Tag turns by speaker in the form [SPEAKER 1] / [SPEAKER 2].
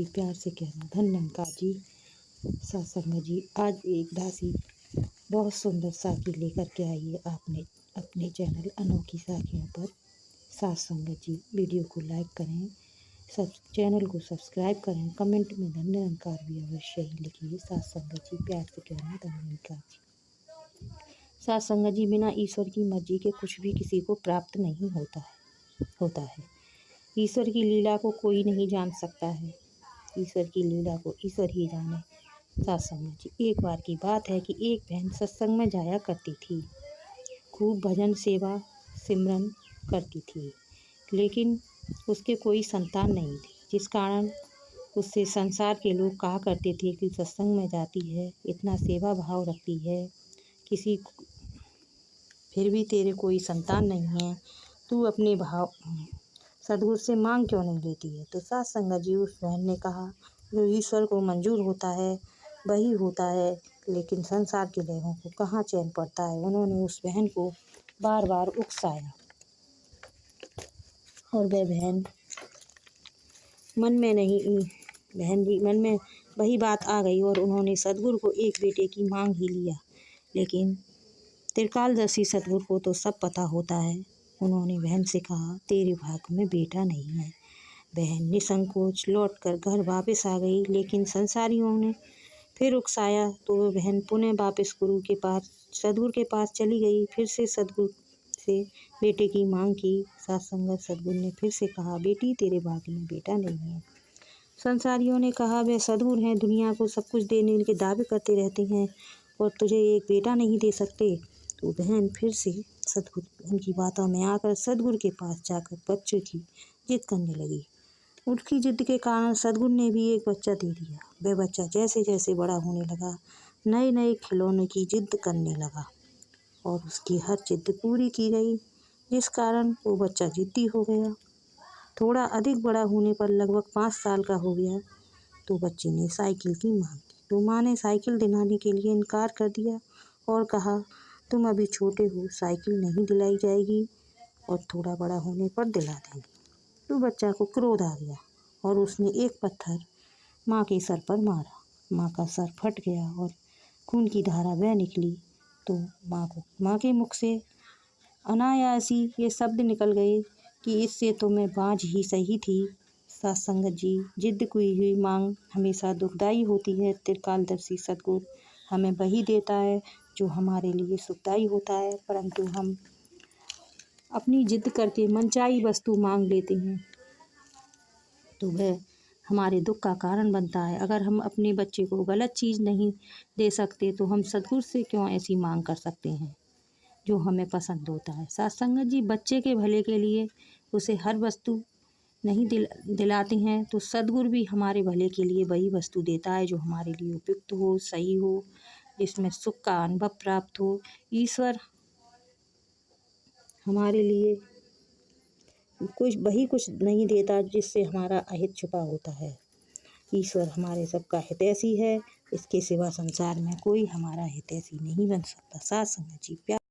[SPEAKER 1] प्यार से कहना धन्यंकार जी। सत्संग जी आज एक दासी बहुत सुंदर साखी लेकर के आई है आपने अपने चैनल अनोखी साखियों पर। सत्संग जी वीडियो को लाइक करें, चैनल को सब्सक्राइब करें, कमेंट में धन्यंकार भी अवश्य ही लिखिए। सत्संग जी प्यार से कहना धन्यंकार जी। सत्संग जी बिना ईश्वर की मर्जी के कुछ भी किसी को प्राप्त नहीं होता है। ईश्वर की लीला को कोई नहीं जान सकता है। ईश्वर की लीला को ईश्वर ही जाने। सत्संग जी एक बार की बात है कि एक बहन सत्संग में जाया करती थी, खूब भजन सेवा सिमरन करती थी, लेकिन उसके कोई संतान नहीं थी, जिस कारण उससे संसार के लोग कहा करते थे कि सत्संग में जाती है, इतना सेवा भाव रखती है, फिर भी तेरे कोई संतान नहीं है, तू अपने भाव सदगुरु से मांग क्यों नहीं लेती है। तो सत्संग जी उस बहन ने कहा, जो ईश्वर को मंजूर होता है वही होता है, लेकिन संसार के लोगों को कहाँ चैन पड़ता है। उन्होंने उस बहन को बार बार उकसाया और वह बहन मन में वही बात आ गई और उन्होंने सदगुरु को एक बेटे की मांग ही लिया। लेकिन त्रिकालदर्शी सदगुरु को तो सब पता होता है। उन्होंने बहन से कहा, तेरे भाग्य में बेटा नहीं है। बहन निसंकोच लौटकर घर वापस आ गई, लेकिन संसारियों ने फिर उकसाया तो वह बहन पुनः वापस सदगुरु के पास चली गई। फिर से सदगुरु से बेटे की मांग की। सत्संग सदगुरु ने फिर से कहा, बेटी तेरे भाग्य में बेटा नहीं है। संसारियों ने कहा, वे सदगुरु हैं, दुनिया को सब कुछ देने के दावे करते रहते हैं और तुझे एक बेटा नहीं दे सकते। तो बहन फिर से सदगुरु उनकी बातों में आकर सदगुरु के पास जाकर बच्चे की जिद करने लगी। उनकी जिद के कारण सदगुरु ने भी एक बच्चा दे दिया। वह बच्चा जैसे जैसे बड़ा होने लगा, नए नए खिलौने की जिद करने लगा और उसकी हर जिद पूरी की गई, जिस कारण वो बच्चा जिद्दी हो गया। थोड़ा अधिक बड़ा होने पर लगभग 5 साल का हो गया तो बच्चे ने साइकिल की मांग की। तो माँ ने साइकिल दिलाने के लिए इनकार कर दिया और कहा, तुम अभी छोटे हो, साइकिल नहीं दिलाई जाएगी और थोड़ा बड़ा होने पर दिला देंगे। तो बच्चा को क्रोध आ गया और उसने एक पत्थर माँ के सर पर मारा। माँ का सर फट गया और खून की धारा बह निकली। तो माँ के मुख से अनायासी ये शब्द निकल गए कि इससे तो मैं बाँझ ही सही थी। सत्संग जी जिद्द की हुई मांग हमेशा दुखदाई होती है। त्रिकालदर्शी सदगुरु हमें वही देता है जो हमारे लिए सुखदाई होता है, परंतु हम अपनी जिद करके मनचाही वस्तु मांग लेते हैं तो वह हमारे दुख का कारण बनता है। अगर हम अपने बच्चे को गलत चीज़ नहीं दे सकते तो हम सदगुरु से क्यों ऐसी मांग कर सकते हैं जो हमें पसंद होता है। सत्संग जी बच्चे के भले के लिए उसे हर वस्तु नहीं दिलाते हैं, तो सदगुरु भी हमारे भले के लिए वही वस्तु देता है जो हमारे लिए उपयुक्त हो, सही हो, जिसमें सुख का अनुभव प्राप्त हो। ईश्वर हमारे लिए कुछ नहीं देता जिससे हमारा अहित छुपा होता है। ईश्वर हमारे सबका हितैषी है, इसके सिवा संसार में कोई हमारा हितैषी नहीं बन सकता। सत्संग जी प्यार